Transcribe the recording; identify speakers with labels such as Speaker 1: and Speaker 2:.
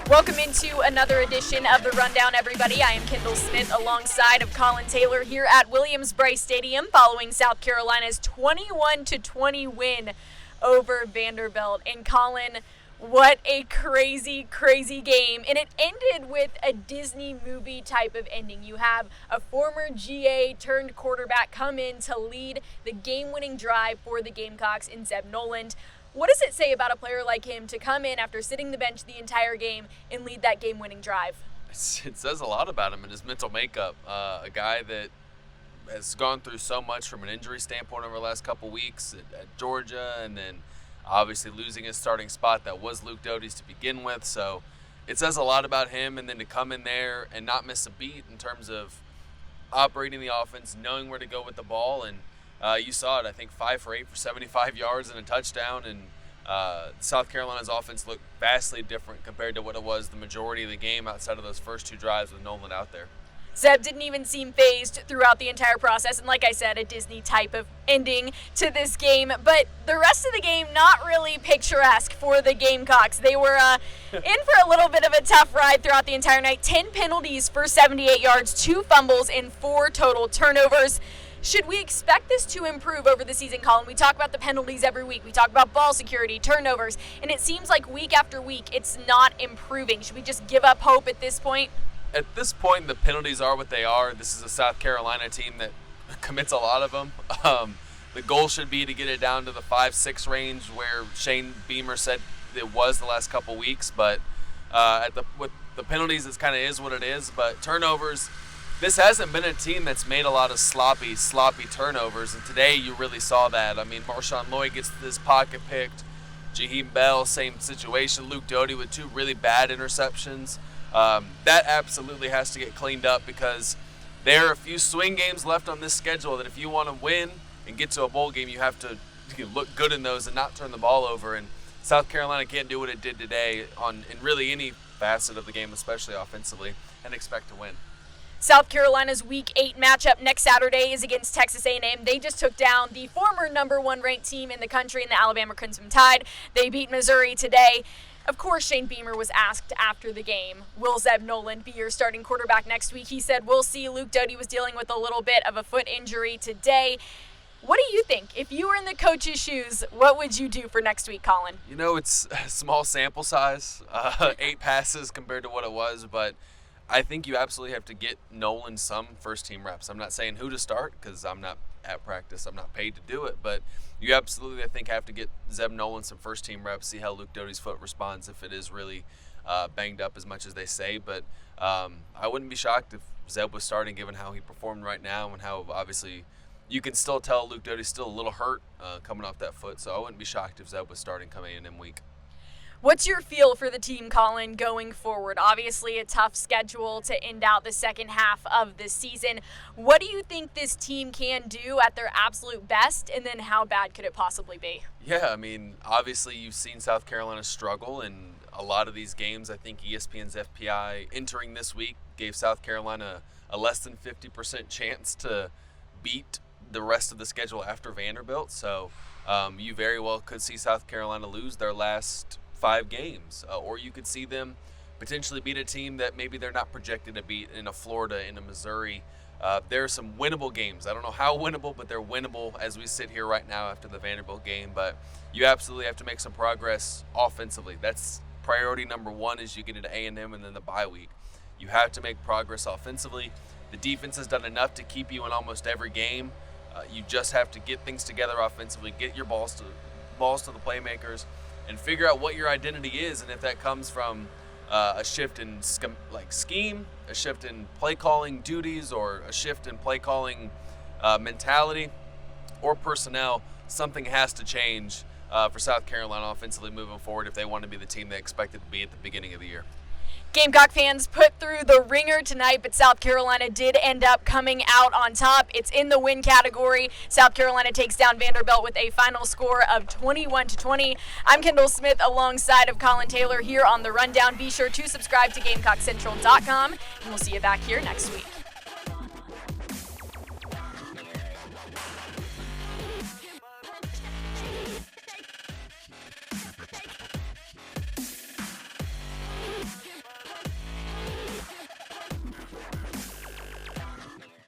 Speaker 1: Welcome into another edition of The Rundown, everybody. I am Kendall Smith alongside of Collyn Taylor here at Williams-Brice Stadium following South Carolina's 21-20 win over Vanderbilt. And Collyn, what a crazy, crazy game. And it ended with a Disney movie type of ending. You have a former GA turned quarterback come in to lead the game-winning drive for the Gamecocks in Zeb Noland. What does it say about a player like him to come in after sitting the bench the entire game and lead that game-winning drive?
Speaker 2: It says a lot about him and his mental makeup. A guy that has gone through so much from an injury standpoint over the last couple weeks at Georgia, and then obviously losing his starting spot that was Luke Doty's to begin with. So it says a lot about him, and then to come in there and not miss a beat in terms of operating the offense, knowing where to go with the ball, and you saw it, I think 5 for 8 for 75 yards and a touchdown, and South Carolina's offense looked vastly different compared to what it was the majority of the game outside of those first 2 drives with Noland out there.
Speaker 1: Zeb didn't even seem phased throughout the entire process, and like I said, a Disney type of ending to this game. But the rest of the game, not really picturesque for the Gamecocks. They were in for a little bit of a tough ride throughout the entire night. 10 penalties for 78 yards, 2 fumbles, and 4 total turnovers. Should we expect this to improve over the season, Collyn? We talk about the penalties every week. We talk about ball security, turnovers, and it seems like week after week it's not improving. Should we just give up hope at this point?
Speaker 2: At this point, the penalties are what they are. This is a South Carolina team that commits a lot of them. The goal should be to get it down to the 5-6 range where Shane Beamer said it was the last couple weeks. But with the penalties, it kind of is what it is. But turnovers, this hasn't been a team that's made a lot of sloppy turnovers, and today you really saw that. I mean, Marshawn Lloyd gets this pocket picked. Jaheim Bell, same situation. Luke Doty with 2 really bad interceptions. That absolutely has to get cleaned up because there are a few swing games left on this schedule that if you want to win and get to a bowl game, you have to look good in those and not turn the ball over. And South Carolina can't do what it did today in really any facet of the game, especially offensively, and expect to win.
Speaker 1: South Carolina's Week 8 matchup next Saturday is against Texas A&M. They just took down the former number 1 ranked team in the country in the Alabama Crimson Tide. They beat Missouri today. Of course, Shane Beamer was asked after the game, will Zeb Noland be your starting quarterback next week? He said, we'll see. Luke Doty was dealing with a little bit of a foot injury today. What do you think? If you were in the coach's shoes, what would you do for next week, Collyn?
Speaker 2: You know, it's a small sample size, 8 passes compared to what it was, but I think you absolutely have to get Noland some first-team reps. I'm not saying who to start because I'm not at practice. I'm not paid to do it. But you absolutely, I think, have to get Zeb Noland some first-team reps, see how Luke Doty's foot responds if it is really banged up as much as they say. But I wouldn't be shocked if Zeb was starting given how he performed right now and how obviously you can still tell Luke Doty's still a little hurt coming off that foot. So I wouldn't be shocked if Zeb was starting coming in week.
Speaker 1: What's your feel for the team, Collyn, going forward? Obviously a tough schedule to end out the second half of the season. What do you think this team can do at their absolute best, and then how bad could it possibly be?
Speaker 2: Yeah, I mean, obviously you've seen South Carolina struggle in a lot of these games. I think ESPN's FPI entering this week gave South Carolina a less than 50% chance to beat the rest of the schedule after Vanderbilt. So you very well could see South Carolina lose their last 5 games, or you could see them potentially beat a team that maybe they're not projected to beat in a Florida, in a Missouri. There are some winnable games. I don't know how winnable, but they're winnable as we sit here right now after the Vanderbilt game. But you absolutely have to make some progress offensively. That's priority number 1 as you get into A&M and then the bye week. You have to make progress offensively. The defense has done enough to keep you in almost every game. You just have to get things together offensively, get your balls to the playmakers, and figure out what your identity is, and if that comes from a shift in scheme, a shift in play calling duties, or a shift in play calling mentality or personnel, something has to change for South Carolina offensively moving forward if they want to be the team they expected to be at the beginning of the year.
Speaker 1: Gamecock fans put through the ringer tonight, but South Carolina did end up coming out on top. It's in the win category. South Carolina takes down Vanderbilt with a final score of 21-20. I'm Kendall Smith alongside of Collyn Taylor here on The Rundown. Be sure to subscribe to GamecockCentral.com, and we'll see you back here next week.